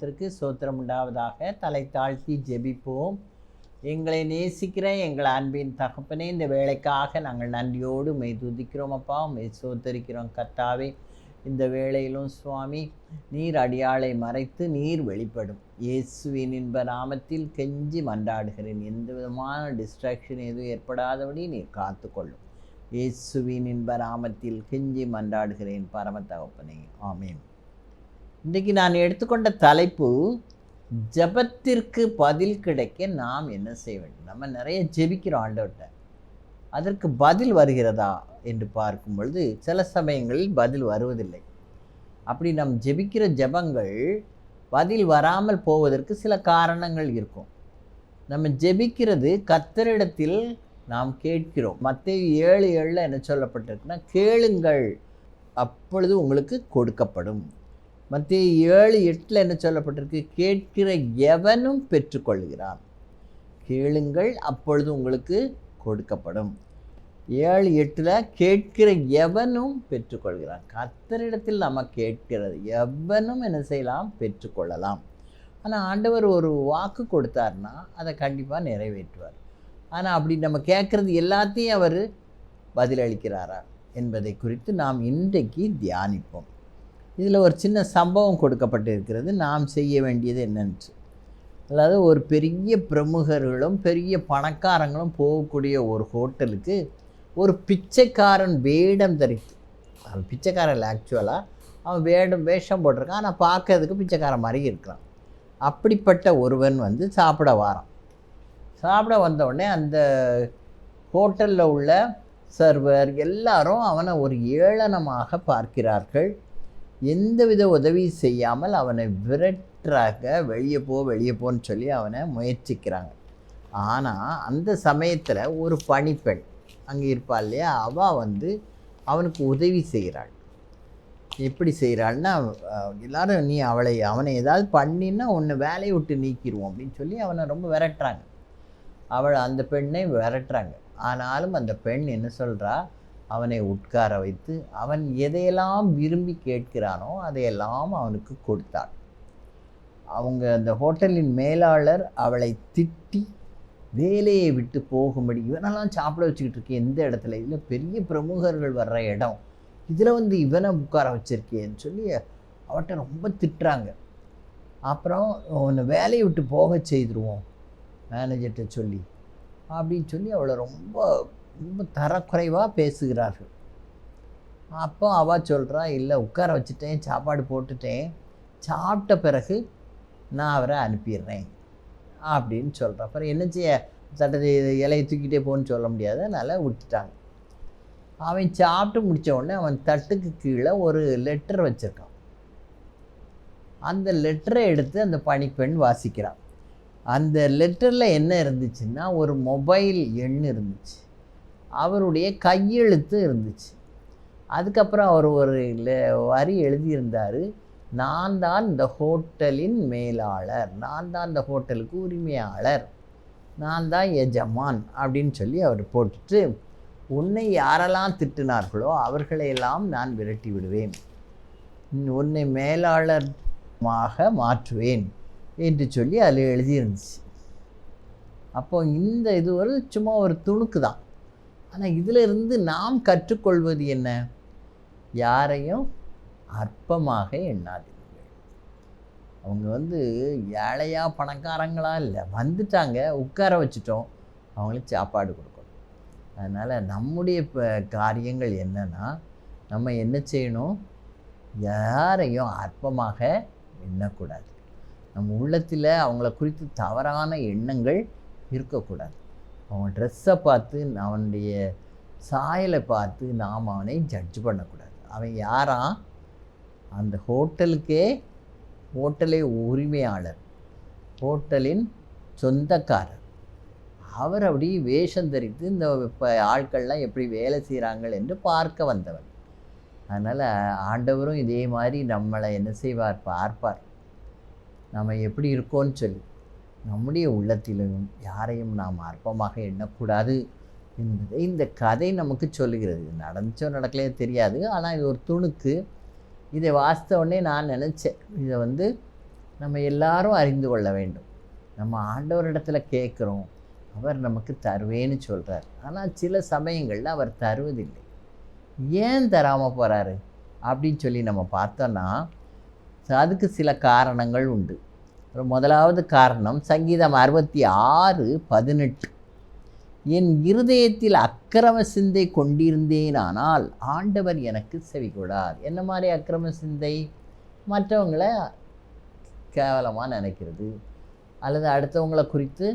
நாமத்திற்கு ஸ்தோத்திரம் உண்டாவதாக. தலை தாழ்த்தி ஜெபிப்போம். எங்களை நேசிக்கிற எங்கள் அன்பின் தகப்பனே, இந்த வேலைக்காக நாங்கள் நன்றியோடு உம்மை துதிக்கிறோம் அப்பா, உம்மை ஸ்தோத்தரிக்கிறோம் கர்த்தாவே. இந்த வேளையிலும் சுவாமி, நீர் அடியாளை மறைத்து நீர் வெளிப்படும். இயேசுவின் இன்ப நாமத்தில் கெஞ்சி மன்றாடுகிறேன். எந்த விதமான டிஸ்ட்ராக்ஷன் எதுவும் ஏற்படாதபடி நீர் காத்துக்கொள்ளும். இயேசுவின் இன்ப நாமத்தில் கெஞ்சி மன்றாடுகிறேன் பரம தகப்பனே, ஆமேன். இன்றைக்கு நான் எடுத்துக்கொண்ட தலைப்பு, ஜெபத்திற்கு பதில் கிடைக்க நாம் என்ன செய்ய வேண்டும். நம்ம நிறைய ஜெபிக்கிறோம் ஆண்டவர்கிட்ட, அதற்கு பதில் வருகிறதா என்று பார்க்கும் பொழுது சில சமயங்களில் பதில் வருவதில்லை. அப்படி நம் ஜெபிக்கிற ஜெபங்கள் பதில் வராமல் போவதற்கு சில காரணங்கள் இருக்கும். நம்ம ஜெபிக்கிறது கர்த்தரிடத்தில் நாம் கேட்கிறோம். மத்தேயு 7:7 என்ன சொல்லப்பட்டிருக்குன்னா, கேளுங்கள் அப்பொழுது உங்களுக்கு கொடுக்கப்படும். மத்தேயு 7:8 என்ன சொல்லப்பட்டிருக்கு, கேட்கிற எவனும் பெற்றுக்கொள்கிறான். கேளுங்கள் அப்பொழுது உங்களுக்கு கொடுக்கப்படும். 7:8 கேட்கிற எவனும் பெற்றுக்கொள்கிறான். கர்த்தரிடத்தில் நம்ம கேட்கிறது எவனும் என்ன செய்யலாம், பெற்றுக்கொள்ளலாம். ஆனால் ஆண்டவர் ஒரு வாக்கு கொடுத்தார்னா அதை கண்டிப்பாக நிறைவேற்றுவார். ஆனால் அப்படி நம்ம கேட்குறது எல்லாத்தையும் அவர் பதிலளிக்கிறாரா என்பதை குறித்து நாம் இன்றைக்கு தியானிப்போம். இதில் ஒரு சின்ன சம்பவம் கொடுக்கப்பட்டிருக்கிறது, நாம் செய்ய வேண்டியது என்னென்று. அதாவது ஒரு பெரிய பிரமுகர்களும் பெரிய பணக்காரங்களும் போகக்கூடிய ஒரு ஹோட்டலுக்கு ஒரு பிச்சைக்காரன் வேடம் தரித்து, அவன் பிச்சைக்காரன் ஆக்சுவலாக அவன் வேஷம் போட்டிருக்கான், ஆனால் பார்க்கறதுக்கு பிச்சைக்காரன் மாதிரி இருக்கிறான். அப்படிப்பட்ட ஒருவன் சாப்பிட வாரான். சாப்பிட வந்தவுடனே அந்த ஹோட்டலில் உள்ள சர்வர் எல்லாரும் அவனை ஒரு ஏளனமாக பார்க்கிறார்கள். எந்தவித உதவி செய்யாமல் அவனை விரட்டுறாங்க. வெளியே போன்னு சொல்லி அவனை முயற்சிக்கிறாங்க. ஆனால் அந்த சமயத்தில் ஒரு பணிப்பெண் அங்கே இருப்பாள் இல்லையா, அவள் அவனுக்கு உதவி செய்கிறாள். எப்படி செய்கிறாள்னா, எல்லாரும் அவனை ஏதாவது பண்ணினா உன்னை வேலையை விட்டு நீக்கிடுவோம் அப்படின்னு சொல்லி அவனை ரொம்ப விரட்டுறாங்க. அந்த பெண்ணை விரட்டுறாங்க. ஆனாலும் அந்த பெண் என்ன சொல்கிறா, அவனை உட்கார வைத்து அவன் எதையெல்லாம் விரும்பி கேட்கிறானோ அதையெல்லாம் அவனுக்கு கொடுத்தாள். அந்த ஹோட்டலின் மேலாளர் அவளை திட்டி வேலையை விட்டு போகும்படி, இவனெல்லாம் சாப்பிட வச்சுக்கிட்டு இருக்கேன் எந்த இடத்துல, இதில் பெரிய பிரமுகர்கள் வர்ற இடம், இதில் இவனை உட்கார வச்சுருக்கேன்னு சொல்லி அவட்ட ரொம்ப திட்டுறாங்க. அப்புறம் உன்னை வேலையை விட்டு போக செய்துருவோம் மேனேஜர்கிட்ட சொல்லி அப்படின்னு சொல்லி அவளை ரொம்ப ரொம்ப தரக்குறைவாக பேசுகிறார்கள். அப்போ அவள் சொல்கிறா, இல்லை உட்கார வச்சுட்டேன், சாப்பாடு போட்டுட்டேன், சாப்பிட்ட பிறகு நான் அவரை அனுப்பிடுறேன் அப்படின்னு சொல்கிறேன். அப்புறம் என்ன செய்ய, சட்டத்தை இலையை தூக்கிட்டே போன்னு சொல்ல முடியாது, அதனால் விட்டுட்டாங்க. அவன் சாப்பிட்டு முடித்த உடனே அவன் தட்டுக்கு கீழே ஒரு லெட்டர் வச்சுருக்கான். அந்த லெட்டரை எடுத்து அந்த பணிப்பெண் வாசிக்கிறான். அந்த லெட்டரில் என்ன இருந்துச்சுன்னா, ஒரு மொபைல் எண் இருந்துச்சு, அவருடைய கையெழுத்து இருந்துச்சு. அதுக்கப்புறம் அவர் ஒரு வரி எழுதியிருந்தார், நான் தான் இந்த ஹோட்டலின் மேலாளர், நான் தான் இந்த ஹோட்டலுக்கு உரிமையாளர், நான் தான் எஜமான் அப்படின்னு சொல்லி அவர் போட்டுட்டு, உன்னை யாரெல்லாம் திட்டினார்களோ அவர்களையெல்லாம் நான் விரட்டி விடுவேன், உன்னை மேலாளமாக மாற்றுவேன் என்று சொல்லி அதில் எழுதியிருந்துச்சு. அப்போ இது சும்மா ஒரு துணுக்கு தான். ஆனால் இதில் இருந்து நாம் கற்றுக்கொள்வது என்ன, யாரையும் அற்பமாக எண்ணாதீர்கள். அவங்க ஏழையா பணக்காரங்களா இல்லை, வந்துட்டாங்க, உட்கார வச்சுட்டோம், அவங்களுக்கு சாப்பாடு கொடுக்கணும். அதனால் நம்முடைய காரியங்கள் என்னென்னா, நம்ம என்ன செய்யணும், யாரையும் அற்பமாக எண்ணக்கூடாது. நம்ம உள்ளத்தில் அவங்கள குறித்து தவறான எண்ணங்கள் இருக்கக்கூடாது. அவன் ட்ரெஸ்ஸை பார்த்து, அவனுடைய சாயலை பார்த்து நாம் அவனை ஜட்ஜ் பண்ணக்கூடாது. அவன் யாரா, அந்த ஹோட்டலை உரிமையாளர், ஹோட்டலின் சொந்தக்காரர். அவர் அப்படி வேஷம் தரித்து இந்த ஆட்கள்லாம் எப்படி வேலை செய்கிறாங்கள் என்று பார்க்க வந்தவன். அதனால் ஆண்டவரும் இதே மாதிரி நம்மளை என்ன செய்வார், பார்ப்பார், நம்ம எப்படி இருக்கோன்னு சொல்லி. நம்முடைய உள்ளத்திலும் யாரையும் நாம் அற்பமாக எண்ணக்கூடாது என்பதை இந்த கதை நமக்கு சொல்லுகிறது. இது நடந்துச்சோ நடக்கலையோ தெரியாது, ஆனால் இது ஒரு துணுக்கு. இதை வாசித்த உடனே நான் நினச்சேன், இதை நம்ம எல்லாரும் அறிந்து கொள்ள வேண்டும். நம்ம ஆண்டவரிடத்துல கேட்குறோம், அவர் நமக்கு தருவேன்னு சொல்கிறார். ஆனால் சில சமயங்களில் அவர் தருவதில்லை. ஏன் தராமல் போகிறாரு அப்படின்னு சொல்லி நம்ம பார்த்தோன்னா, அதுக்கு சில காரணங்கள் உண்டு. முதலாவது காரணம் சங்கீதம் 66:18. என் இருதயத்தில் அக்கிரம சிந்தை கொண்டிருந்தேனானால் ஆண்டவர் எனக்கு செவி கொடார். என்ன மாதிரி அக்கிரம சிந்தை? மற்றவங்களை கேவலமாக நினைக்கிறது, அல்லது அடுத்தவங்களை குறித்து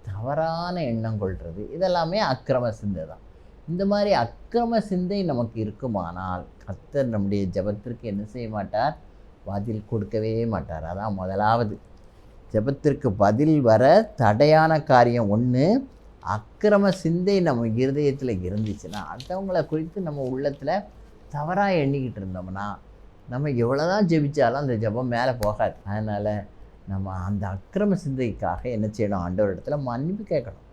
தவறான எண்ணம் கொள்வது, இதெல்லாமே அக்கிரம சிந்தை தான். இந்த மாதிரி அக்கிரம சிந்தை நமக்கு இருக்குமானால் கர்த்தர் நம்முடைய ஜெபத்திற்கு என்ன செய்ய மாட்டார்? பதில் கொடுக்கவே மாட்டார். அதான் முதலாவது. ஜெபத்திற்கு பதில் வர தடையான காரியம் ஒன்று, அக்கிரம சிந்தை நம்ம இருதயத்தில் இருந்துச்சுன்னா, அடுத்தவங்களை குறித்து நம்ம உள்ளத்தில் தவறாக எண்ணிக்கிட்டு இருந்தோம்னா, நம்ம எவ்வளோதான் ஜெபிச்சாலும் அந்த ஜெபம் மேலே போகாது. அதனால் நம்ம அந்த அக்கிரம சிந்தைக்காக என்ன செய்யணும்? ஆண்டவரிடத்துல மன்னிப்பு கேட்கணும்.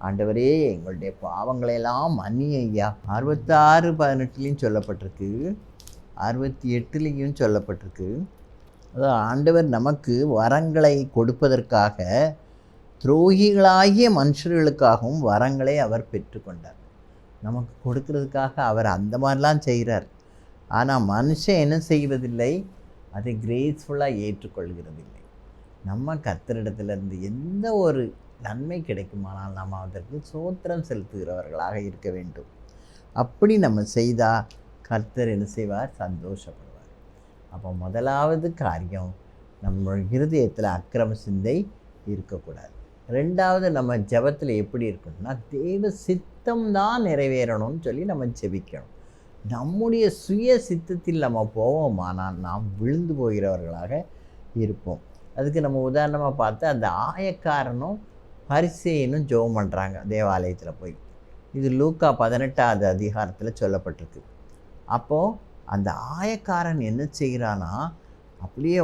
ஆண்டவரே, எங்களுடைய பாவங்களையெல்லாம் மன்னியும் ஐயா. 66:18 சொல்லப்பட்டிருக்கு, 68 சொல்லப்பட்டிருக்கு. அதாவது ஆண்டவர் நமக்கு வரங்களை கொடுப்பதற்காக துரோகிகளாகிய மனுஷர்களுக்காகவும் வரங்களை அவர் பெற்றுக்கொண்டார். நமக்கு கொடுக்கறதுக்காக அவர் அந்த மாதிரிலாம் செய்கிறார். ஆனால் மனுஷன் என்ன செய்வதில்லை? அதை கிரேஸ்ஃபுல்லாக ஏற்றுக்கொள்கிறதில்லை. நம்ம கர்த்தரிடத்திலிருந்து எந்த ஒரு நன்மை கிடைக்குமானால் நாம் அதற்கு சோத்திரம் செலுத்துகிறவர்களாக இருக்க வேண்டும். அப்படி நம்ம செய்தால் கர்த்தர் என்ன செய்வார்? சந்தோஷப்படுவார். அப்போ முதலாவது காரியம், நம்ம இருதயத்தில் அக்கிரம சிந்தை இருக்கக்கூடாது. ரெண்டாவது, நம்ம ஜெபத்தில் எப்படி இருக்கணும்னா, தேவ சித்தம் தான் நிறைவேறணும்னு சொல்லி நம்ம ஜெபிக்கணும். நம்முடைய சுய சித்தத்தில் நம்ம போவோமானால் நாம் விழுந்து போகிறவர்களாக இருப்போம். அதுக்கு நம்ம உதாரணமாக பார்த்து, அந்த ஆயக்காரனும் பரிசேயனும் ஜெபம் பண்ணுறாங்க தேவாலயத்தில் போய். இது லூக்கா 18வது அதிகாரத்தில் சொல்லப்பட்டிருக்கு. அப்போது அந்த ஆயக்காரன் என்ன செய்கிறான்னா, அப்படியே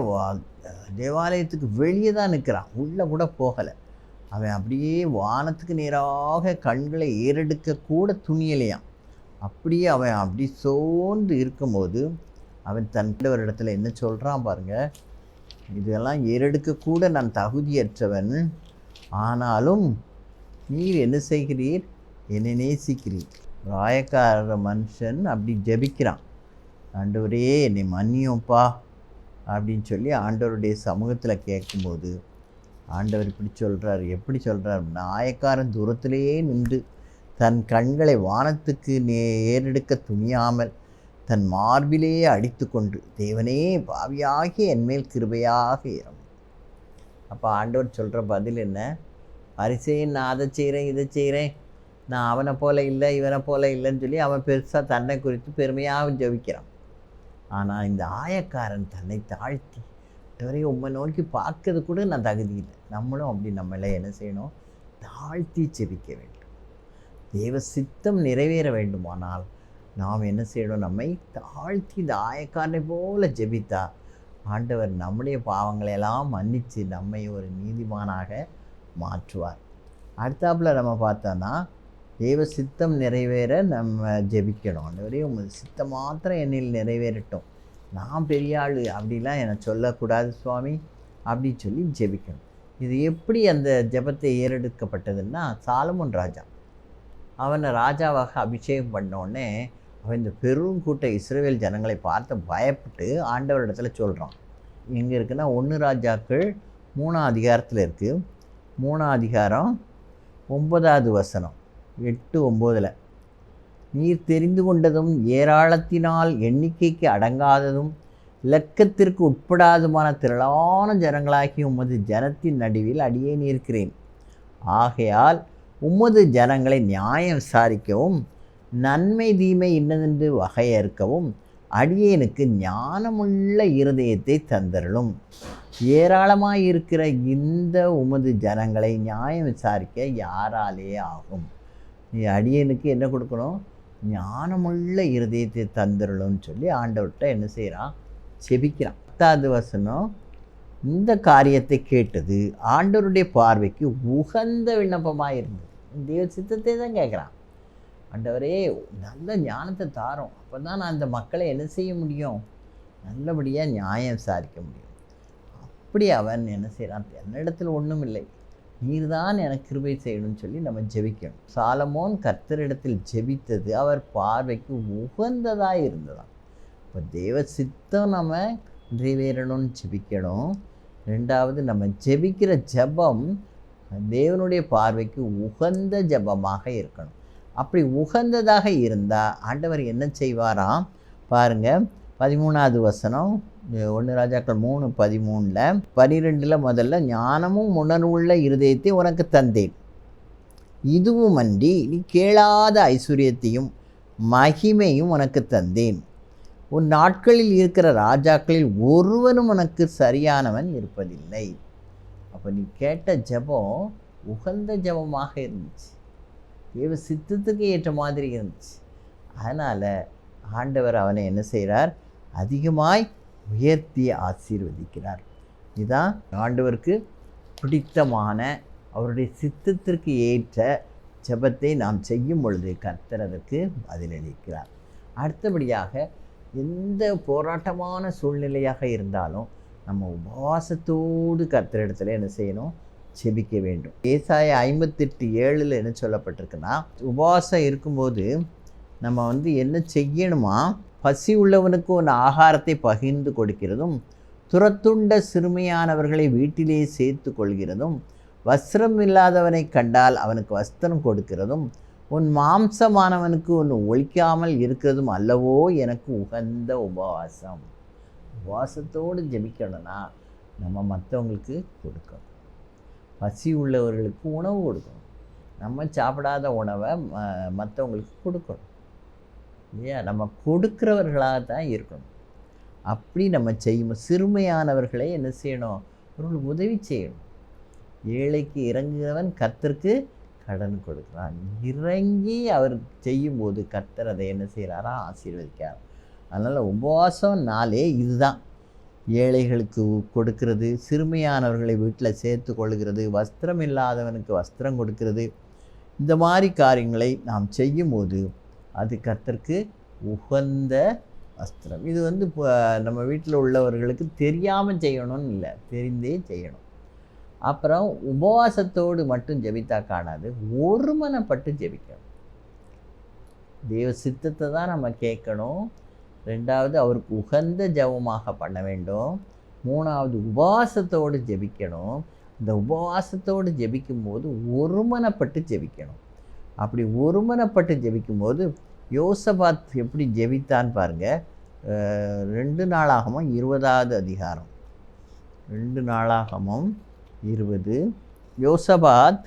தேவாலயத்துக்கு வெளியே தான் நிற்கிறான், உள்ளே கூட போகலை. அவன் அப்படியே வானத்துக்கு நேராக கண்களை ஏறெடுக்க கூட துணியலையான். அப்படியே அவன் அப்படி சோர்ந்து இருக்கும்போது அவன் தன்னவர் இடத்துல என்ன சொல்கிறான் பாருங்கள். இதெல்லாம் ஏறெடுக்க கூட நான் தகுதியற்றவன், ஆனாலும் நீர் என்ன செய்கிறீர்? என்னை நேசிக்கிறீர். ஆயக்கார மனுஷன் அப்படி ஜெபிக்கிறான், ஆண்டவரே என்னை மன்னியும்ப்பா அப்படின்னு சொல்லி ஆண்டவருடைய சமூகத்தில் கேட்கும்போது ஆண்டவர் இப்படி சொல்கிறார். எப்படி சொல்கிறார்? ஆயக்காரன் தூரத்திலேயே நின்று தன் கண்களை வானத்துக்கு ஏறெடுக்க துணியாமல் தன் மார்பிலேயே அடித்து கொண்டு, தேவனே, பாவியாகி என்மேல் கிருபையாக இரும். அப்போ ஆண்டவர் சொல்கிற பதில் என்ன? பரிசேயன் நான் அதை செய்கிறேன், இதை செய்கிறேன், நான் அவனை போல இல்லை, இவனை போல இல்லைன்னு சொல்லி அவன் பெருசாக தன்னை குறித்து பெருமையாக ஜெபிக்கிறான். ஆனால் இந்த ஆயக்காரன் தன்னை தாழ்த்தி, இதுவரையும் உம்மை நோக்கி பார்க்கறது கூட நான் தகுதி இல்லை. நம்மளும் அப்படி நம்மளை என்ன செய்யணும்? தாழ்த்தி ஜெபிக்க வேண்டும். தேவ சித்தம் நிறைவேற வேண்டுமானால் நாம் என்ன செய்யணும்? நம்மை தாழ்த்தி இந்த ஆயக்காரனை போல ஜெபித்தா ஆண்டவர் நம்முடைய பாவங்களையெல்லாம் மன்னித்து நம்மை ஒரு நீதிமானாக மாற்றுவார். அடுத்தாப்பில் நம்ம பார்த்தோன்னா, தேவ சித்தம் நிறைவேற நம்ம ஜெபிக்கணும். ஆண்டவரே, உங்கள் சித்தம் மாத்திரம் என்னில் நிறைவேறட்டும், நான் பெரிய ஆள் அப்படிலாம் என்னை சொல்லக்கூடாது சுவாமி அப்படின்னு சொல்லி ஜெபிக்கணும். இது எப்படி அந்த ஜெபத்தை ஏறெடுக்கப்பட்டதுன்னா, சாலமோன் ராஜா அவனை ராஜாவாக அபிஷேகம் பண்ணோடனே அவன் இந்த பெரும் கூட்ட இஸ்ரவேல் ஜனங்களை பார்த்து பயப்பட்டு ஆண்டவரிடத்துல சொல்கிறான். எங்கே இருக்குன்னா 1 ராஜாக்கள் 3ஆம் அதிகாரத்தில் இருக்குது. 3ஆம் அதிகாரம் 9வது வசனம், 8-9. நீர் தெரிந்து கொண்டதும் ஏராளத்தினால் எண்ணிக்கைக்கு அடங்காததும் இலக்கத்திற்கு உட்படாதுமான திரளான ஜனங்களாகி உமது ஜனத்தின் நடுவில் அடியேன் இருக்கிறேன். ஆகையால் உமது ஜனங்களை நியாயம் விசாரிக்கவும் நன்மை தீமை இன்னதென்று வகையறுக்கவும் அடியேனுக்கு ஞானமுள்ள இருதயத்தை தந்தருளும். ஏராளமாயிருக்கிற இந்த உமது ஜனங்களை நியாயம் விசாரிக்க யாராலே ஆகும்? நீ அடியேனுக்கு என்ன கொடுக்கணும்? ஞானமுள்ள இருதயத்தை தந்தருளும்னு சொல்லி ஆண்டவர்கிட்ட என்ன செய்கிறான்? செபிக்கிறான். 10வது வசனம், இந்த காரியத்தை கேட்டது ஆண்டவருடைய பார்வைக்கு உகந்த விண்ணப்பமாக இருந்தது. தேவ சித்தத்தை தான் கேட்குறான். ஆண்டவரே, நல்ல ஞானத்தை தாரோம், அப்போ தான் நான் அந்த மக்களை என்ன செய்ய முடியும்? நல்லபடியாக நியாயம் விசாரிக்க முடியும். அப்படி அவன் என்ன செய்கிறான், என்னிடத்தில் ஒன்றும் இல்லை, நீர் தான் எனக்கு கிருபை செய்யணும்னு சொல்லி நம்ம ஜெபிக்கணும். சாலமோன் கர்த்தரிடத்தில் ஜெபித்தது அவர் பார்வைக்கு உகந்ததாக இருந்ததாம். இப்போ தேவ சித்தம் நம்ம நிறைவேறணும்னு ஜெபிக்கணும். ரெண்டாவது, நம்ம ஜெபிக்கிற ஜெபம் தேவனுடைய பார்வைக்கு உகந்த ஜெபமாக இருக்கணும். அப்படி உகந்ததாக இருந்தால் ஆண்டவர் என்ன செய்வாராம் பாருங்கள். 13வது வசனம் 1 ராஜாக்கள் 3:13, 12 முதல்ல, ஞானமும் உணர்வுள்ள இருதயத்தை உனக்கு தந்தேன், இதுவும் அன்றி நீ கேளாத ஐஸ்வர்யத்தையும் மகிமையும் உனக்கு தந்தேன், உன் நாட்களில் இருக்கிற ராஜாக்களில் ஒருவனும் உனக்கு சரியானவன் இருப்பதில்லை. அப்போ நீ கேட்ட ஜெபம் உகந்த ஜெபமாக இருந்துச்சு, தேவ சித்தத்துக்கு ஏற்ற மாதிரி இருந்துச்சு. அதனால் ஆண்டவர் அவனை என்ன செய்கிறார், அதிகமாய் உயர்த்தி ஆசீர்வதிக்கிறார். இதுதான் ஆண்டவருக்கு பிடித்தமான அவருடைய சித்தத்திற்கு ஏற்ற ஜெபத்தை நாம் செய்யும் பொழுது கர்த்தர் அதற்கு பதிலளிக்கிறார். அடுத்தபடியாக, எந்த போராட்டமான சூழ்நிலையாக இருந்தாலும் நம்ம உபவாசத்தோடு கர்த்தரிடத்தில் என்ன செய்யணும், ஜெபிக்க வேண்டும். ஏசாயா 58:7 என்ன சொல்லப்பட்டிருக்குன்னா, உபவாசம் இருக்கும்போது நம்ம என்ன செய்யணுமா, பசி உள்ளவனுக்கு ஒரு ஆகாரத்தை பகிர்ந்து கொடுக்கிறதும், துரத்துண்ட சிறுமையானவர்களை வீட்டிலே சேர்த்து கொள்கிறதும், வஸ்திரம் இல்லாதவனை கண்டால் அவனுக்கு வஸ்திரம் கொடுக்கிறதும், உன் மாம்சமானவனுக்கு ஒன்று ஒழிக்காமல் இருக்கிறதும் அல்லவோ எனக்கு உகந்த உபவாசம். உபவாசத்தோடு ஜெபிக்கணும்னா நம்ம மற்றவங்களுக்கு கொடுக்கணும். பசி உள்ளவர்களுக்கு உணவு கொடுக்கணும். நம்ம சாப்பிடாத உணவை மற்றவங்களுக்கு கொடுக்கணும் இல்லையா? நம்ம கொடுக்குறவர்களாக தான் இருக்கணும். அப்படி நம்ம செய்யும் சிறுமையானவர்களை என்ன செய்யணும், அவர்களுக்கு உதவி செய்யணும். ஏழைக்கு இறங்குகிறவன் கர்த்தருக்கு கடன் கொடுக்குறான். இறங்கி அவர் செய்யும்போது கர்த்தர் அதை என்ன செய்கிறாரா, ஆசீர்வதிக்கிறார். அதனால் உபவாசம்னாலே இதுதான், ஏழைகளுக்கு கொடுக்கிறது, சிறுமையானவர்களை வீட்டில் சேர்த்து கொள்கிறது, வஸ்திரம் இல்லாதவனுக்கு வஸ்திரம் கொடுக்கிறது. இந்த மாதிரி காரியங்களை நாம் செய்யும்போது அது கர்த்தருக்கு உகந்த வஸ்திரம். இது இப்போ நம்ம வீட்டில் உள்ளவர்களுக்கு தெரியாமல் செய்யணும்னு இல்லை, தெரிந்தே செய்யணும். அப்புறம் உபவாசத்தோடு மட்டும் ஜெபித்தா காணாது, ஒருமனப்பட்டு ஜெபிக்கணும். தேவ சித்தத்தை தான் நம்ம கேட்கணும். ரெண்டாவது, அவருக்கு உகந்த ஜெபமாக பண்ண வேண்டும். மூணாவது, உபவாசத்தோடு ஜெபிக்கணும். இந்த உபவாசத்தோடு ஜெபிக்கும்போது ஒருமனப்பட்டு ஜெபிக்கணும். அப்படி ஒருமனப்பட்டு ஜெபிக்கும்போது யோசபாத் எப்படி ஜெபித்தான்னு பாருங்கள். 2 நாளாகமம் 20வது அதிகாரம், 2 நாளாகமம் 20. யோசபாத்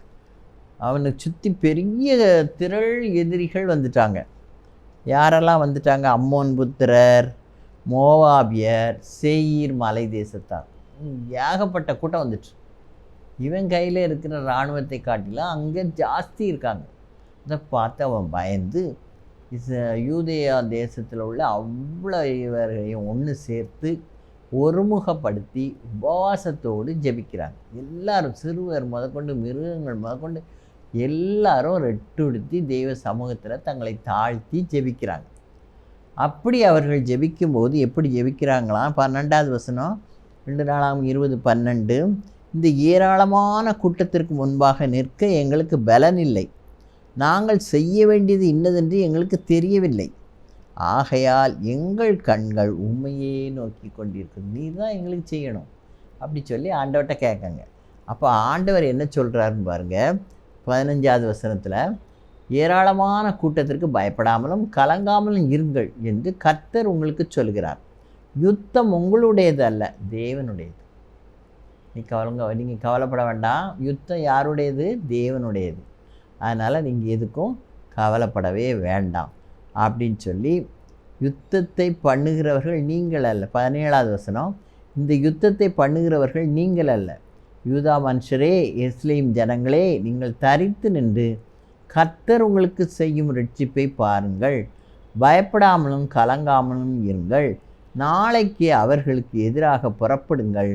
அவனுக்கு சுற்றி பெரிய திரள் எதிரிகள் வந்துட்டாங்க. யாரெல்லாம் வந்துட்டாங்க, அம்மோன் புத்திரர், மோவாபியர், சேயீர் மலை தேசத்தார், ஏகப்பட்ட கூட்டம் வந்துட்டு. இவன் கையில் இருக்கிற இராணுவத்தை காட்டிலாம் அங்கே ஜாஸ்தி இருக்காங்க. அதை பார்த்து அவன் பயந்து யூதேயா தேசத்தில் உள்ள அவ்வளோ இவரையும் ஒன்று சேர்த்து ஒருமுகப்படுத்தி உபவாசத்தோடு ஜெபிக்கிறாங்க. எல்லாரும், சிறுவர் முதற்கொண்டு மிருகங்கள் முதற்கொண்டு எல்லாரும் ரெட்டுடுத்தி தெய்வ சமூகத்தில் தங்களை தாழ்த்தி ஜெபிக்கிறாங்க. அப்படி அவர்கள் ஜெபிக்கும்போது எப்படி ஜெபிக்கிறாங்களாம், 12வது வசனம் 2 நாளாகமம் 20:12. இந்த ஏராளமான கூட்டத்திற்கு முன்பாக நிற்க எங்களுக்கு பலன் இல்லை, நாங்கள் செய்ய வேண்டியது இன்னதென்று எங்களுக்கு தெரியவில்லை, ஆகையால் எங்கள் கண்கள் உண்மையே நோக்கி கொண்டிருக்கு, நீ தான் எங்களுக்கு செய்யணும் அப்படி சொல்லி ஆண்டவர்கிட்ட கேட்காங்க. அப்போ ஆண்டவர் என்ன சொல்கிறாருன்னு பாருங்கள். 15வது வசனத்தில், ஏராளமான கூட்டத்திற்கு பயப்படாமலும் கலங்காமலும் இருங்கள் என்று கர்த்தர் உங்களுக்கு சொல்கிறார், யுத்தம் உங்களுடையது அல்ல, தேவனுடையது. நீங்கள் கவலைப்பட வேண்டாம், யுத்தம் யாருடையது, தேவனுடையது. அதனால் நீங்கள் எதுக்கும் கவலைப்படவே வேண்டாம் அப்படின்னு சொல்லி, யுத்தத்தை பண்ணுகிறவர்கள் நீங்கள் அல்ல. 17வது வசனம், இந்த யுத்தத்தை பண்ணுகிறவர்கள் நீங்கள் அல்ல, யூதா மனுஷரே, எருசலேம் ஜனங்களே, நீங்கள் தரித்து நின்று கர்த்தர் உங்களுக்கு செய்யும் ரட்சிப்பை பாருங்கள், பயப்படாமலும் கலங்காமலும் இருங்கள், நாளைக்கு அவர்களுக்கு எதிராக புறப்படுங்கள்,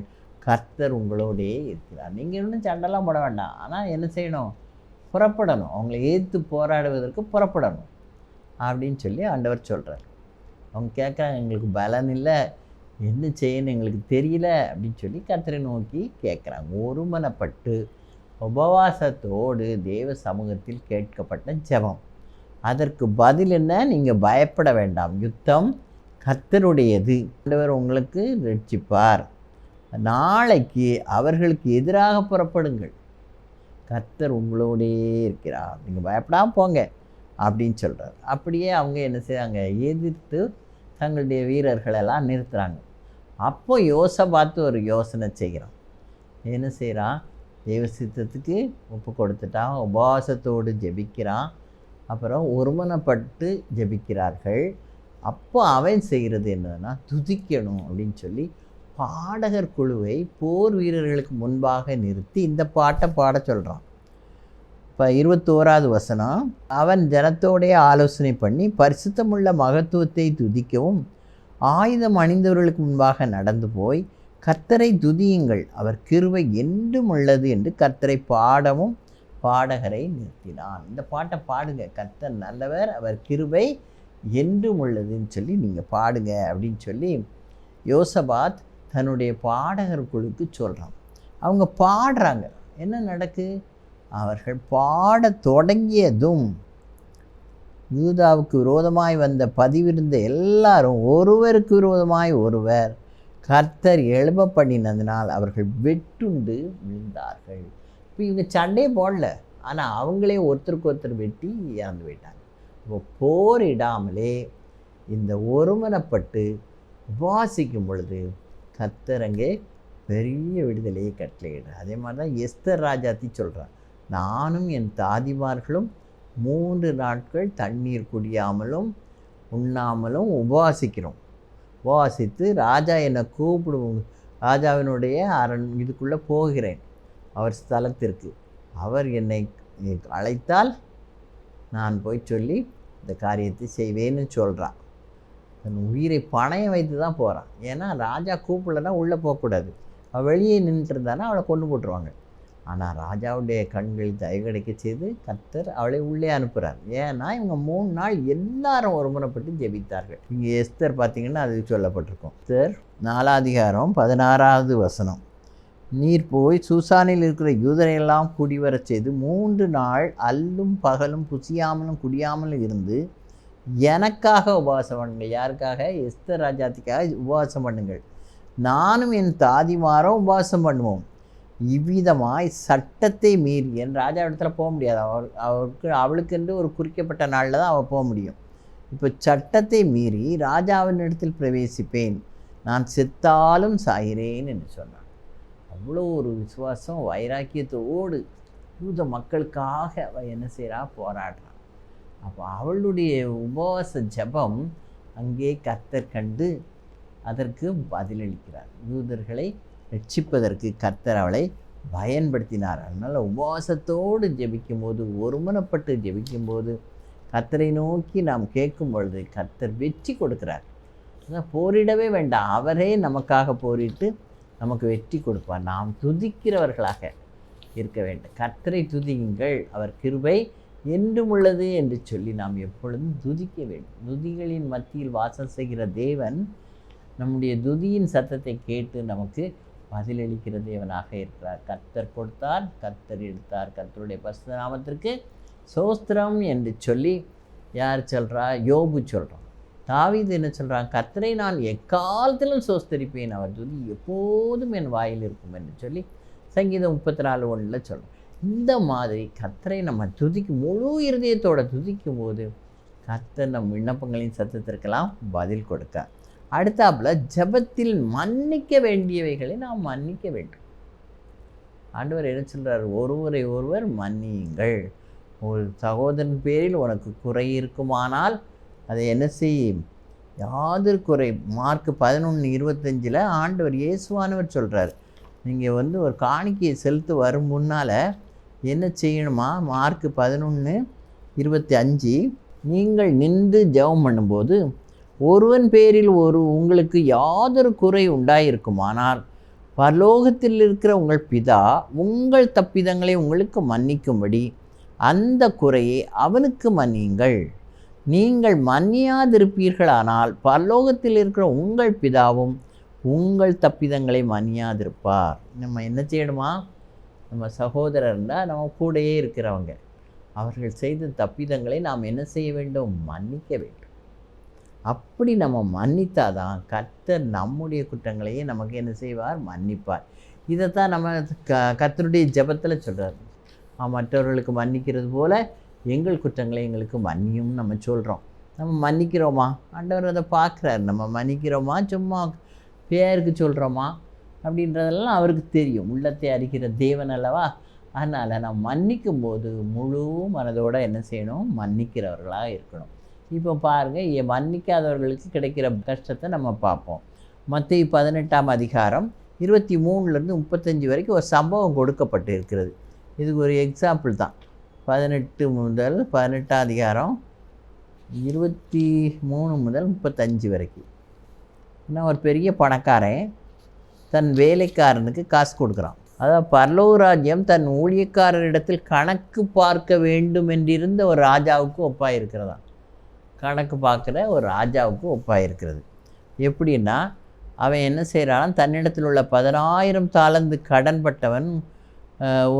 கர்த்தர் உங்களோடே இருக்கிறார். நீங்கள் இன்னும் சண்டெல்லாம் போட வேண்டாம், ஆனால் என்ன செய்யணும், புறப்படணும், அவங்களை எதிர்த்து போராடுவதற்கு புறப்படணும் அப்படின்னு சொல்லி ஆண்டவர் சொல்கிறார். அவங்க கேட்குறாங்க, எங்களுக்கு பலன் இல்லை, என்ன செய்யணும் எங்களுக்கு தெரியல அப்படின்னு சொல்லி கர்த்தரை நோக்கி கேட்குறாங்க. ஒருமனப்பட்டு உபவாசத்தோடு தேவ சமூகத்தில் கேட்கப்பட்ட ஜெபம். அதற்கு பதில் என்ன? நீங்கள் பயப்பட வேண்டாம், யுத்தம் கர்த்தருடையது, ஆண்டவர் உங்களுக்கு ரட்சிப்பார், நாளைக்கு அவர்களுக்கு எதிராக புறப்படுங்கள், கர்த்தர் உங்களோடே இருக்கிறார், நீங்கள் பயப்படாமல் போங்க அப்படின்னு சொல்கிறார். அப்படியே அவங்க என்ன செய்கிறாங்க? எதிர்த்து தங்களுடைய வீரர்களெல்லாம் நிறுத்துகிறாங்க. அப்போ யோசபாத்து ஒரு யோசனை செய்கிறான். என்ன செய்கிறான்? தெய்வ சித்தத்துக்கு ஒப்பு கொடுத்துட்டான், உபவாசத்தோடு ஜெபிக்கிறான், அப்புறம் ஒருமனப்பட்டு ஜெபிக்கிறார்கள். அப்போ அவன் செய்கிறது என்னன்னா, துதிக்கணும் அப்படின்னு சொல்லி பாடகர் குழுவை போர் வீரர்களுக்கு முன்பாக நிறுத்தி இந்த பாட்டை பாட சொல்கிறான். இப்போ 21வது வசனம், அவன் ஜனத்தோடைய ஆலோசனை பண்ணி பரிசுத்தமுள்ள மகத்துவத்தை துதிக்கவும் ஆயுதம் அணிந்தவர்களுக்கு முன்பாக நடந்து போய் கர்த்தரை துதியுங்கள், அவர் கிருபை என்றும் உள்ளது என்று கர்த்தரை பாடவும் பாடகரை நிறுத்தினான். இந்த பாட்டை பாடுங்க, கர்த்தர் நல்லவர், அவர் கிருபை என்றும் உள்ளதுன்னு சொல்லி நீங்கள் பாடுங்க அப்படின்னு சொல்லி யோசபாத் தன்னுடைய பாடகர் குழுக்கு சொல்கிறான். அவங்க பாடுறாங்க. என்ன நடக்கு? அவர்கள் பாடத் தொடங்கியதும் யூதாவுக்கு விரோதமாய் வந்த பதிவிருந்த எல்லாரும் ஒருவருக்கு விரோதமாய் ஒருவர் கர்த்தர் எழும்ப பண்ணினதினால் அவர்கள் வெட்டுண்டு விழுந்தார்கள். இப்போ இவங்க சண்டையே போடல, ஆனால் அவங்களே ஒருத்தருக்கு ஒருத்தர் வெட்டி இறந்து போயிட்டாங்க. இப்போ போரிடாமலே இந்த ஒருமனப்பட்டு உபாசிக்கும் பொழுது கர்த்தர் அங்கே பெரிய விடுதலையை கட்டளையிடுறார். அதே மாதிரி தான் எஸ்தர் ராஜாத்தி சொல்கிறார், நானும் என் தாதிமார்களும் 3 நாட்கள் தண்ணீர் குடியாமலும் உண்ணாமலும் உபவாசிக்கிறோம். உபவாசித்து ராஜா என்னை கூப்பிடுவோம், ராஜாவினுடைய இதுக்குள்ளே போகிறேன், அவர் ஸ்தலத்திற்கு, அவர் என்னை அழைத்தால் நான் போய் சொல்லி இந்த காரியத்தை செய்வேன்னு சொல்கிறான். தன் உயிரை பணயம் வைத்து தான் போகிறான். ஏன்னா ராஜா கூப்பிடலன்னா உள்ளே போகக்கூடாது. அவள் வெளியே நின்றுட்டு இருந்தானா அவளை கொண்டு போட்டுருவாங்க. ஆனால் ராஜாவுடைய கண்களில் தயவு கிடைக்க செய்து கர்த்தர் அவளை உள்ளே அனுப்புகிறார். ஏன்னா இவங்க 3 நாள் எல்லாரும் ஒருமுறைப்பட்டு ஜெபித்தார்கள். இங்கே எஸ்தர் பார்த்திங்கன்னா அது சொல்லப்பட்டிருக்கும். எஸ்தர் 4 அதிகாரம் 16வது வசனம், நீர் போய் சூசானில் இருக்கிற யூதரையெல்லாம் குடிவர செய்து 3 நாள் அல்லும் பகலும் புசியாமலும் குடியாமலும் இருந்து எனக்காக உபவாசம் பண்ணுங்கள். யாருக்காக? எஸ்தர் ராஜாத்திக்காக உபவாசம் பண்ணுங்கள், நானும் என் தாதிமாரும் உபவாசம் பண்ணுவோம். இவ்விதமாய் சட்டத்தை மீறி என் ராஜா இடத்துல போக முடியாது. அவளுக்கென்று ஒரு குறிக்கப்பட்ட நாளில் தான் அவள் போக முடியும். இப்போ சட்டத்தை மீறி ராஜாவின் இடத்தில் பிரவேசிப்பேன், நான் செத்தாலும் சாகிறேன் என்று சொன்னான். அவ்வளோ ஒரு விசுவாசம் வைராக்கியத்தோடு யூத மக்களுக்காக அவள் என்ன செய்கிறா? போராடுறான். அப்போ அவளுடைய உபவாச ஜபம் அங்கே கர்த்தர் கண்டு அதற்கு பதிலளிக்கிறார். யூதர்களை ரட்சிப்பதற்கு கர்த்தர் அவளை பயன்படுத்தினார். அதனால் உபவாசத்தோடு ஜெபிக்கும்போது, ஒருமனப்பட்டு ஜெபிக்கும்போது, கர்த்தரை நோக்கி நாம் கேட்கும் பொழுது கர்த்தர் வெற்றி கொடுக்கிறார். போரிடவே வேண்டாம், அவரே நமக்காக போரிட்டு நமக்கு வெற்றி கொடுப்பார். நாம் துதிக்கிறவர்களாக இருக்க வேண்டும். கர்த்தரை துதியுங்கள், அவர் கிருபை என்றும் உள்ளது என்று சொல்லி நாம் எப்பொழுதும் துதிக்க வேண்டும். துதிகளின் மத்தியில் வாசம் செய்கிற தேவன் நம்முடைய துதியின் சத்தத்தை கேட்டு நமக்கு பதிலளிக்கிற தேவனாக இருக்கிறார். கர்த்தர் கொடுத்தார், கர்த்தர் எடுத்தார், கர்த்தருடைய பரிசுத்த நாமத்திற்கு சோஸ்திரம் என்று சொல்லி யார் சொல்கிறா? யோபு சொல்கிறான். தாவீது என்ன சொல்கிறான்? கர்த்தரை நான் எக்காலத்திலும் சோஸ்தரிப்பேன், அவர் துதி எப்போதும் என் வாயில் இருக்கும் என்று சொல்லி சங்கீதம் 34:1 சொல்கிறோம். இந்த மாதிரி கர்த்தரை நம்ம முழு இருதயத்தோடு துதிக்கும் போது கர்த்தர் நம் விண்ணப்பங்களின் சத்தத்திற்கெல்லாம் பதில் கொடுக்க. அடுத்தாப்புல ஜெபத்தில் மன்னிக்க வேண்டியவைகளை நாம் மன்னிக்க வேண்டும். ஆண்டவர் என்ன சொல்கிறார்? ஒருவரை ஒருவர் மன்னியுங்கள். ஒரு சகோதரன் பேரில் உனக்கு குறை இருக்குமானால் அதை என்ன செய்யும்? யாதொரு குறை. மார்க் 11:25 ஆண்டவர் இயேசுவானவர் சொல்கிறார், நீங்கள் ஒரு காணிக்கையை செலுத்த வரும் முன்னால் என்ன செய்யணுமா? மார்க் 11:25, நீங்கள் நின்று ஜெபம் பண்ணும்போது ஒருவன் பேரில் உங்களுக்கு யாதொரு குறை உண்டாயிருக்குமானால் பரலோகத்தில் இருக்கிற உங்கள் பிதா உங்கள் தப்பிதங்களை உங்களுக்கு மன்னிக்கும்படி அந்த குறையை அவனுக்கு மன்னியுங்கள். நீங்கள் மன்னியாதிருப்பீர்களானால் பரலோகத்தில் இருக்கிற உங்கள் பிதாவும் உங்கள் தப்பிதங்களை மன்னியாதிருப்பார். நம்ம என்ன செய்யணுமா? நம்ம சகோதரர்னா நம்ம கூடயே இருக்கிறவங்க, அவர்கள் செய்த தப்பிதங்களை நாம் என்ன செய்ய வேண்டும்? மன்னிக்க வேண்டும். அப்படி நம்ம மன்னித்தாதான் கர்த்தர் நம்முடைய குற்றங்களையே நமக்கு என்ன செய்வார்? மன்னிப்பார். இதைத்தான் நம்ம கர்த்தருடைய ஜெபத்தில் சொல்கிறார். மற்றவர்களுக்கு மன்னிக்கிறது போல எங்கள் குற்றங்களை எங்களுக்கு மன்னியும் நம்ம சொல்கிறோம். நம்ம மன்னிக்கிறோமா? ஆண்டவர் அதை பார்க்குறாரு. நம்ம மன்னிக்கிறோமா, சும்மா பேருக்கு சொல்கிறோமா அப்படின்றதெல்லாம் அவருக்கு தெரியும். உள்ளத்தை அறிகிற தேவன் அல்லவா? அதனால் நம்ம மன்னிக்கும் போது முழு மனதோடு என்ன செய்யணும்? மன்னிக்கிறவர்களாக இருக்கணும். இப்போ பாருங்கள், மன்னிக்காதவர்களுக்கு கிடைக்கிற கஷ்டத்தை நம்ம பார்ப்போம். மத்தேயு 18ஆம் அதிகாரம் 23லேருந்து 35 வரைக்கும் ஒரு சம்பவம் கொடுக்கப்பட்டு இருக்கிறது. இதுக்கு ஒரு எக்ஸாம்பிள் தான். 18 முதல் 18ஆம் அதிகாரம் 23 முதல் 35 வரைக்கும். இன்னும் ஒரு பெரிய பணக்காரன் தன் வேலைக்காரனுக்கு காசு கொடுக்குறான். அதாவது பரலோக ராஜ்யம் தன் ஊழியக்காரரிடத்தில் கணக்கு பார்க்க வேண்டும் என்றிருந்த ஒரு ராஜாவுக்கு ஒப்பாக இருக்கிறதா. கணக்கு பார்க்குற ஒரு ராஜாவுக்கு ஒப்பாக இருக்கிறது. எப்படின்னா, அவன் என்ன செய்கிறான்? தன்னிடத்தில் உள்ள 10,000 தாலந்து கடன்பட்டவன்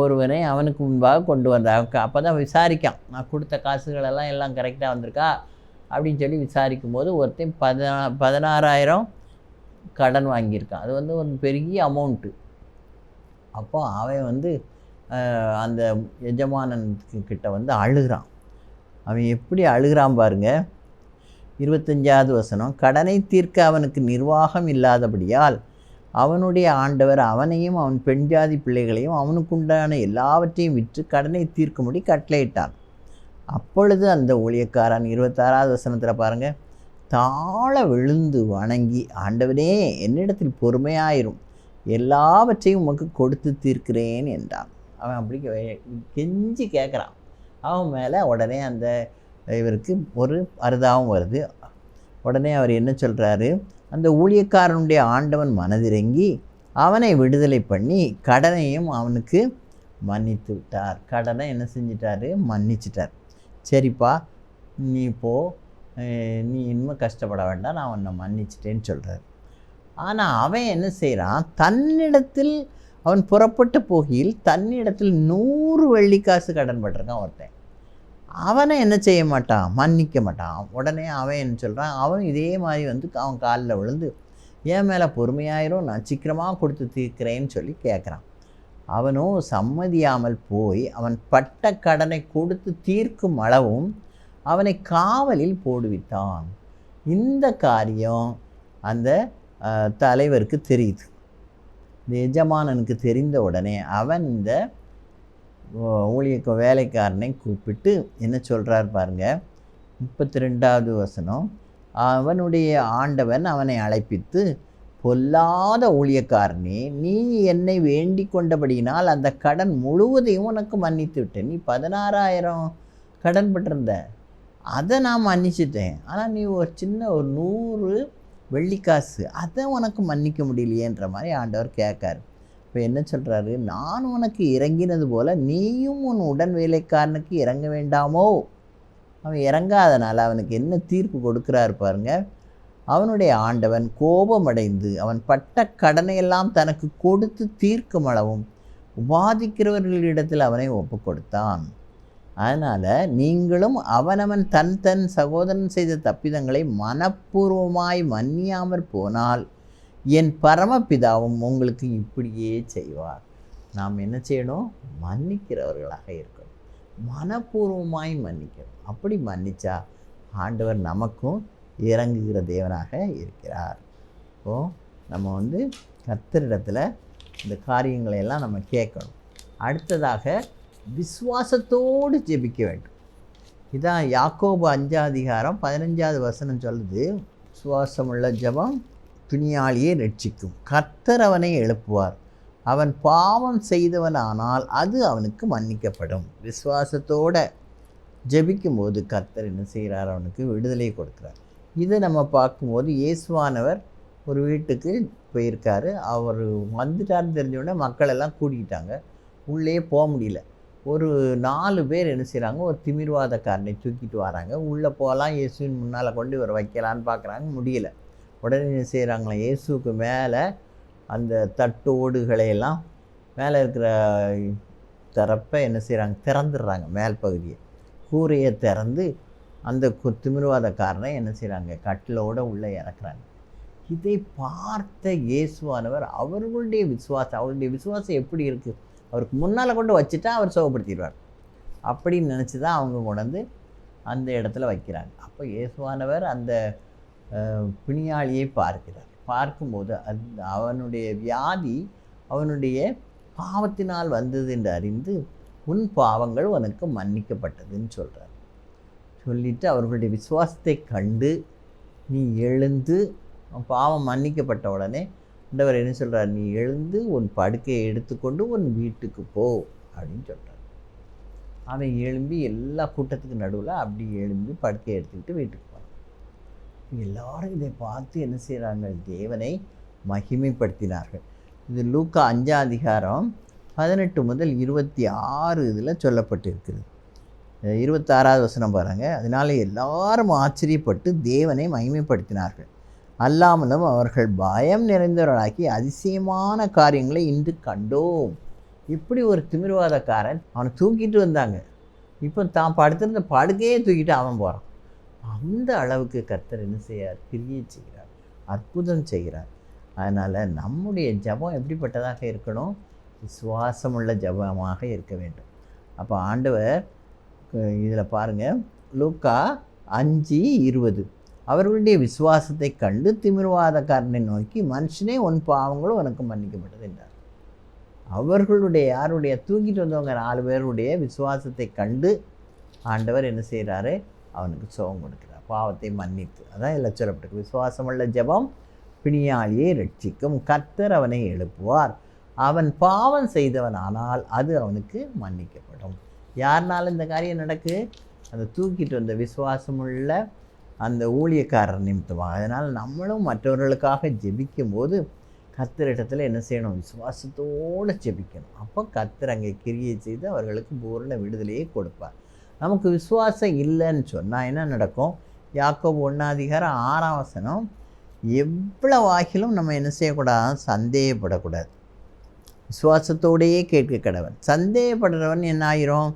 ஒருவனை அவனுக்கு முன்பாக கொண்டு வந்தான். அப்போ தான் விசாரிக்கான், நான் கொடுத்த காசுகளெல்லாம் எல்லாம் கரெக்டாக வந்திருக்கா அப்படின்னு சொல்லி விசாரிக்கும் போது ஒருத்தன் 16,000 கடன் வாங்கியிருக்கான். அது ஒரு பெரிய அமௌண்ட்டு. அப்போ அவன் அந்த எஜமானன்கிட்ட அழுகிறான். அவன் எப்படி அழுகிறான் பாருங்க. 25வது வசனம், கடனை தீர்க்க அவனுக்கு நிர்வாகம் இல்லாதபடியால் அவனுடைய ஆண்டவர் அவனையும் அவன் பெண் ஜாதி பிள்ளைகளையும் அவனுக்குண்டான எல்லாவற்றையும் விற்று கடனை தீர்க்கும்படி கட்டளையிட்டான். அப்பொழுது அந்த ஊழியக்காரன் 26வது வசனத்தில் பாருங்கள், தாழ விழுந்து வணங்கி, ஆண்டவனே என்னிடத்தில் பொறுமையாயிரும், எல்லாவற்றையும் உமக்கு கொடுத்து தீர்க்கிறேன் என்றான். அவன் அப்படி கெஞ்சி கேட்குறான். அவன் மேலே உடனே அந்த இவருக்கு ஒரு அருதாவும் வருது. உடனே அவர் என்ன சொல்கிறாரு? அந்த ஊழியக்காரனுடைய ஆண்டவன் மனதிறங்கி அவனை விடுதலை பண்ணி கடனையும் அவனுக்கு மன்னித்து விட்டார். கடனை என்ன செஞ்சிட்டாரு? மன்னிச்சிட்டார். சரிப்பா, நீ போ, நீ இன்னும் கஷ்டப்பட வேண்டாம், நான் உன்னை மன்னிச்சிட்டேன்னு சொல்கிறார். ஆனால் அவன் என்ன செய்கிறான்? தன்னிடத்தில் அவன் புறப்பட்டு போகையில் தன்னிடத்தில் 100 வெள்ளிக்காசு கடன் பட்டிருக்கான் ஒருத்தன். அவனை என்ன செய்ய மாட்டான்? மன்னிக்க மாட்டான். உடனே அவன் என்ன சொல்கிறான்? அவன் இதே மாதிரி அவன் காலில் விழுந்து, என் மேலே பொறுமையாயிரும், நான் சீக்கிரமாக கொடுத்து தீர்க்கிறேன்னு சொல்லி கேட்குறான். அவனும் சம்மதியாமல் போய் அவன் பட்ட கடனை கொடுத்து தீர்க்கும் அளவும் அவனை காவலில் போடுவித்தான். இந்த காரியம் அந்த தலைவருக்கு தெரியுது. இந்த எஜமானனுக்கு தெரிந்த உடனே அவன் இந்த வேலைக்காரனை கூப்பிட்டு என்ன சொல்கிறார் பாருங்க. 32வது வசனம், அவனுடைய ஆண்டவன் அவனை அழைப்பித்து, பொல்லாத ஊழியக்காரனே, நீ என்னை வேண்டிக் கொண்டபடியினால் அந்த கடன் முழுவதையும் உனக்கு மன்னித்து விட்டேன். நீ 16,000 கடன் பட்டிருந்த, அதை நான் மன்னிச்சிட்டேன். ஆனால் நீ ஒரு சின்ன ஒரு 100 வெள்ளிக்காசு, அதை உனக்கு மன்னிக்க முடியலையேன்ற மாதிரி ஆண்டவர் கேட்காரு. இப்போ என்ன சொல்கிறாரு? நான் உனக்கு இறங்கினது போல் நீயும் உன் உடன் வேலைக்காரனுக்கு இறங்க வேண்டாமோ? அவன் இறங்காதனால அவனுக்கு என்ன தீர்ப்பு கொடுக்குறாரு பாருங்க. அவனுடைய ஆண்டவன் கோபமடைந்து அவன் பட்ட கடனையெல்லாம் தனக்கு கொடுத்து தீர்க்கும் அளவும் உபாதிக்கிறவர்களிடத்தில் அவனை ஒப்பு கொடுத்தான். அதனால் நீங்களும் அவனவன் தன் தன் சகோதரன் செய்த தப்பிதங்களை மனப்பூர்வமாய் மன்னியாமற் போனால் என் பரமபிதாவும் உங்களுக்கு இப்படியே செய்வார். நாம் என்ன செய்யணும்? மன்னிக்கிறவர்களாக இருக்கணும், மனப்பூர்வமாய் மன்னிக்கணும். அப்படி மன்னிச்சா ஆண்டவர் நமக்கும் இறங்குகிற தேவனாக இருக்கிறார். இப்போது நம்ம கர்த்தரிடத்தில் இந்த காரியங்களையெல்லாம் நம்ம கேட்கணும். அடுத்ததாக விசுவாசத்தோடு ஜெபிக்க வேண்டும். இதான் யாக்கோபு 5ஆம் அதிகாரம் 15வது வசனம் சொல்லுது, விசுவாசமுள்ள ஜெபம் துணியாளியை ரட்சிக்கும், கர்த்தர் அவனை எழுப்புவார், அவன் பாவம் செய்தவனானால் அது அவனுக்கு மன்னிக்கப்படும். விசுவாசத்தோட ஜெபிக்கும்போது கர்த்தர் என்ன செய்கிறார்? அவனுக்கு விடுதலை கொடுக்குறார். இதை நம்ம பார்க்கும்போது இயேசுவானவர் ஒரு வீட்டுக்கு போயிருக்காரு. அவர் வந்துட்டார்னு தெரிஞ்சோடனே மக்கள் எல்லாம் கூட்டிக்கிட்டாங்க. உள்ளே போக முடியல. ஒரு 4 பேர் என்ன செய்கிறாங்க? ஒரு திமிர்வாதக்காரனை தூக்கிட்டு வராங்க. உள்ளே போகலாம், இயேசுவின் முன்னால் கொண்டு இவர் வைக்கலான்னு பார்க்குறாங்க, முடியல. உடனே என்ன செய்கிறாங்களா, இயேசுக்கு மேலே அந்த தட்டோடுகளையெல்லாம் மேலே இருக்கிற திறப்பை என்ன செய்கிறாங்க, திறந்துடுறாங்க. மேல் பகுதியை, கூரையை திறந்து அந்த திமிர்வாதக்காரனை என்ன செய்கிறாங்க, கட்டிலோடு உள்ளே இறக்குறாங்க. இதை பார்த்த இயேசுவானவர் அவர்களுடைய விசுவாசம் எப்படி இருக்குது, அவருக்கு முன்னால் கொண்டு வச்சுட்டா அவர் சுகப்படுத்திடுவார் அப்படின்னு நினச்சி தான் அவங்க கொண்டு அந்த இடத்துல வைக்கிறாங்க. அப்போ இயேசுவானவர் அந்த பிணியாளியை பார்க்கிறார். பார்க்கும்போது அவனுடைய வியாதி அவனுடைய பாவத்தினால் வந்தது என்று அறிந்து உன் பாவங்கள் உனக்கு மன்னிக்கப்பட்டதுன்னு சொல்கிறார். சொல்லிவிட்டு அவர்களுடைய விசுவாசத்தை கண்டு நீ எழுந்து, பாவம் மன்னிக்கப்பட்ட உடனே ஆண்டவர் என்ன சொல்கிறார், நீ எழுந்து உன் படுக்கையை எடுத்துக்கொண்டு உன் வீட்டுக்கு போ அப்படின்னு சொல்கிறார். அவன் எழும்பி எல்லா கூட்டத்துக்கு நடுவில் அப்படி எழும்பி படுக்கையை எடுத்துக்கிட்டு வீட்டுக்கு போகிறான். எல்லாரும் இதை பார்த்து என்ன செய்கிறாங்க, தேவனை மகிமைப்படுத்தினார்கள். இது லூக்கா 5ஆம் அதிகாரம் 18 முதல் 26 இதில் சொல்லப்பட்டிருக்கிறது. 26வது வசனம் பாருங்கள். அதனால எல்லாரும் ஆச்சரியப்பட்டு தேவனை மகிமைப்படுத்தினார்கள். அல்லாமலும் அவர்கள் பயம் நிறைந்தவர்களாக்கி அதிசயமான காரியங்களை இன்று கண்டோம். இப்படி ஒரு திமிர்வாதக்காரன், அவனை தூக்கிட்டு வந்தாங்க, இப்போ தான் படுத்திருந்த படுக்கையே தூக்கிட்டு அவன் போகிறான். அந்த அளவுக்கு கர்த்தர் என்ன செய்யார், கிரியை செய்கிறார், அற்புதம் செய்கிறார். அதனால் நம்முடைய ஜபம் எப்படிப்பட்டதாக இருக்கணும், விசுவாசமுள்ள ஜபமாக இருக்க வேண்டும். அப்போ ஆண்டவர் இதில் பாருங்கள், லூக்கா 5:20 அவர்களுடைய விசுவாசத்தை கண்டு திமிர்வாதக்காரனை நோக்கி, மனுஷனே உன் பாவங்களும் உனக்கு மன்னிக்கப்பட்டது என்றார். அவர்களுடைய யாருடைய, தூக்கிட்டு வந்தவங்க 4 பேருடைய விசுவாசத்தை கண்டு ஆண்டவர் என்ன செய்கிறாரு, அவனுக்கு சுகம் கொடுக்கிறார், பாவத்தை மன்னித்து. அதான் இல்லை சொல்லப்பட்டிருக்கு, விசுவாசமுள்ள ஜெபம் பிணியாளியை ரட்சிக்கும், கர்த்தர் அவனை எழுப்புவார், அவன் பாவம் செய்தவனானால் அது அவனுக்கு மன்னிக்கப்படும். யாருனாலும் இந்த காரியம் நடக்கு, அந்த தூக்கிட்டு வந்த விசுவாசமுள்ள அந்த ஊழியக்காரர் நிமித்தமாக. அதனால் நம்மளும் மற்றவர்களுக்காக ஜெபிக்கும் போது கர்த்தரிடத்தில் என்ன செய்யணும், விசுவாசத்தோடு ஜெபிக்கணும். அப்போ கர்த்தர் அங்கே கிரியை செய்து அவர்களுக்கு பூரண விடுதலையை கொடுப்பார். நமக்கு விசுவாசம் இல்லைன்னு சொன்னால் என்ன நடக்கும், யாக்கோபு 1ஆம் அதிகாரம் 6ஆம் வசனம், எவ்வளவு ஆகிலும் நம்ம என்ன செய்யக்கூடாது, சந்தேகப்படக்கூடாது, விசுவாசத்தோடையே கேட்க கடவன். சந்தேகப்படுறவன் என்ன ஆயிரும்,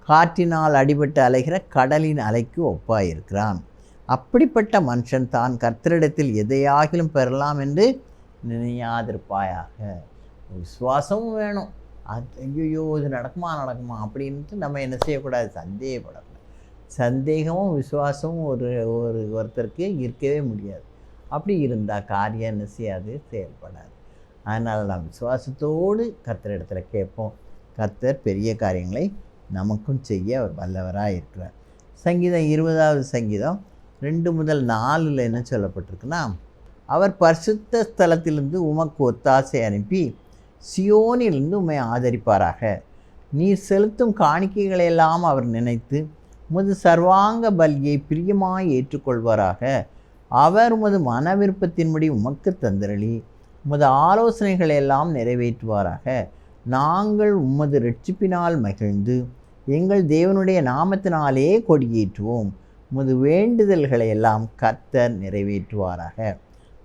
காற்றினால் அடிபட்டு அலைகிற கடலின் அலைக்கு ஒப்பாயிருக்கிறான். அப்படிப்பட்ட மனுஷன் தான் கர்த்தரிடத்தில் எதையாகிலும் பெறலாம் என்று நினையாதிருப்பாயாக. விசுவாசமும் வேணும், அது ஐயோ இது நடக்குமா அப்படின்ட்டு நம்ம என்ன செய்யக்கூடாது, சந்தேகப்படக்கூடாது. சந்தேகமும் விசுவாசமும் ஒருத்தருக்கு இருக்கவே முடியாது. அப்படி இருந்தால் காரியம் என்ன செய்யாது, செயல்படாது. அதனால் நாம் விசுவாசத்தோடு கர்த்தரிடத்தில் கேட்போம். கர்த்தர் பெரிய காரியங்களை நமக்கும் செய்ய அவர் வல்லவராக இருக்கிறார். சங்கீதம் 20வது சங்கீதம் 2 முதல் 4 என்ன சொல்லப்பட்டிருக்குன்னா, அவர் பரிசுத்த ஸ்தலத்திலிருந்து உமக்கு ஒத்தாசை அனுப்பி சியோனிலிருந்து உம்மை ஆதரிப்பாராக. நீர் செலுத்தும் காணிக்கைகளையெல்லாம் அவர் நினைத்து உமது சர்வாங்க பலியை பிரியமாய் ஏற்றுக்கொள்வாராக. அவர் உமது மன விருப்பத்தின்படி உமக்கு தந்திரளி உமது ஆலோசனைகளையெல்லாம் நிறைவேற்றுவாராக. நாங்கள் உமது ரட்சிப்பினால் மகிழ்ந்து எங்கள் தேவனுடைய நாமத்தினாலே கொடியேற்றுவோம். உமது வேண்டுதல்களை எல்லாம் கர்த்தர் நிறைவேற்றுவாராக.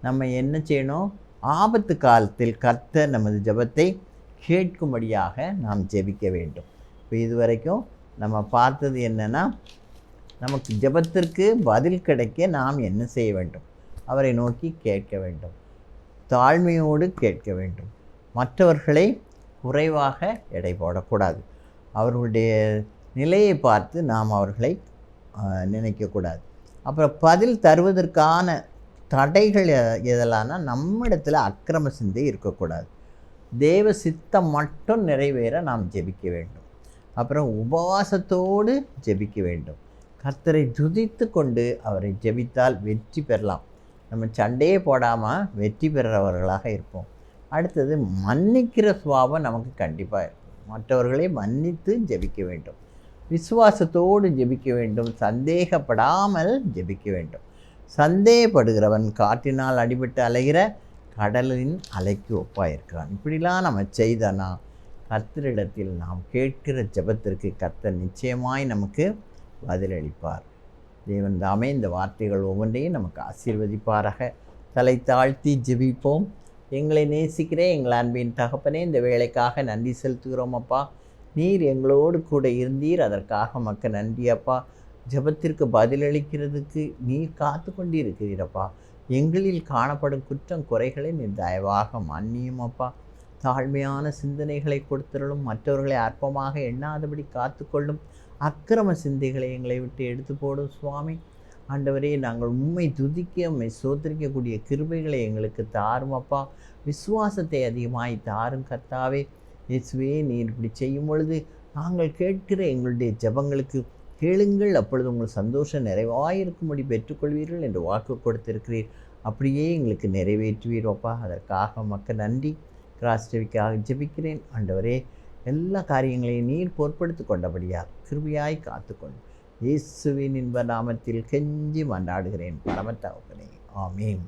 நம்ம என்ன செய்யணும், ஆபத்து காலத்தில் கர்த்தர் நமது ஜெபத்தை கேட்கும்படியாக நாம் ஜெபிக்க வேண்டும். இப்போ இதுவரைக்கும் நம்ம பார்த்தது என்னென்னா, நமக்கு ஜெபத்திற்கு பதில் கிடைக்க நாம் என்ன செய்ய வேண்டும், அவரை நோக்கி கேட்க வேண்டும், தாழ்மையோடு கேட்க வேண்டும், மற்றவர்களை குறைவாக எடை போடக்கூடாது, அவர்களுடைய நிலையை பார்த்து நாம் அவர்களை நினைக்கக்கூடாது. அப்புறம் பதில் தருவதற்கான தடைகள் எதெல்லாம்னா, நம்மிடத்தில் அக்கிரம சிந்தை இருக்கக்கூடாது, தேவ சித்தம் மட்டும் நிறைவேற நாம் ஜெபிக்க வேண்டும். அப்புறம் உபவாசத்தோடு ஜெபிக்க வேண்டும். கர்த்தரை துதித்து கொண்டு அவரை ஜெபித்தால் வெற்றி பெறலாம். நம்ம சண்டையே போடாமல் வெற்றி பெறுறவர்களாக இருப்போம். அடுத்தது மன்னிக்கிற சுபாவம் நமக்கு கண்டிப்பாக இருக்கும். மற்றவர்களை மன்னித்து ஜெபிக்க வேண்டும், விசுவாசத்தோடு ஜெபிக்க வேண்டும், சந்தேகப்படாமல் ஜெபிக்க வேண்டும். சந்தேகப்படுகிறவன் காற்றினால் அடிபட்டு அலைகிற கடலின் அலைக்கு ஒப்பாயிருக்கிறான். இப்படிலாம் நம்ம செய்தனா கர்த்தரிடத்தில் நாம் கேட்கிற ஜெபத்திற்கு கர்த்தர் நிச்சயமாய் நமக்கு பதிலளிப்பார். தேவன் தாமே இந்த வார்த்தைகள் ஒவ்வொன்றையும் நமக்கு ஆசீர்வதிப்பாராக. தலை தாழ்த்தி ஜெபிப்போம். எங்களை நேசிக்கிற எங்கள் அன்பின் தகப்பனே, இந்த வேலைக்காக நன்றி செலுத்துகிறோம் அப்பா. நீர் எங்களோடு கூட இருந்தீர், அதற்காக மக்க நன்றி அப்பா. ஜெபத்திற்கு பதிலளிக்கிறதுக்கு நீர் காத்து கொண்டு இருக்கிறீரப்பா. எங்களில் காணப்படும் குற்றம் குறைகளை நீர் தயவாக மன்னியும் அப்பா. தாழ்மையான சிந்தனைகளை கொடுத்தருளும், மற்றவர்களை அற்பமாக எண்ணாதபடி காத்துக்கொள்ளும், அக்கிரம சிந்தைகளை எங்களை விட்டு எடுத்து போடும் சுவாமி. ஆண்டவரே, நாங்கள் உண்மை துதிக்க உண்மை சோதரிக்கக்கூடிய கிருபைகளை எங்களுக்கு தாரும் அப்பா. விசுவாசத்தை அதிகமாய் தாரும் கர்த்தாவே. இயேசுவே, நீர் இப்படி செய்யும் பொழுது நாங்கள் கேட்கிற எங்களுடைய ஜெபங்களுக்கு கேளுங்கள், அப்பொழுது உங்கள் சந்தோஷம் நிறைவாயிருக்கும்படி பெற்றுக்கொள்வீர்கள் என்று வாக்கு கொடுத்திருக்கிறீர். அப்படியே எங்களுக்கு நிறைவேற்றுவீர் அப்பா. அதற்காக மக்கள் நன்றி. கிராஸ் டிவிக்காக ஜெபிக்கிறேன் ஆண்டவரே. எல்லா காரியங்களையும் நீர் பொறுப்படுத்தி கொண்டபடியால் கிருபையாய் காத்துக்கொண்டு இயேசுவின் இன்ப நாமத்தில் கெஞ்சி மன்றாடுகிறேன் பரம தகப்பனே, ஆமீன்.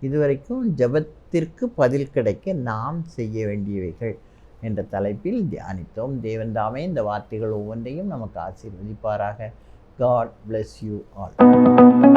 இதுவரைக்கும் ஜெபத்திற்கு பதில் கிடைக்க நாம் செய்ய வேண்டியவைகள் என்ற தலைப்பில் தியானித்தோம். தேவன் தாமே இந்த வார்த்தைகள் ஒவ்வொன்றையும் நமக்கு ஆசீர்வதிப்பாராக. God bless you all.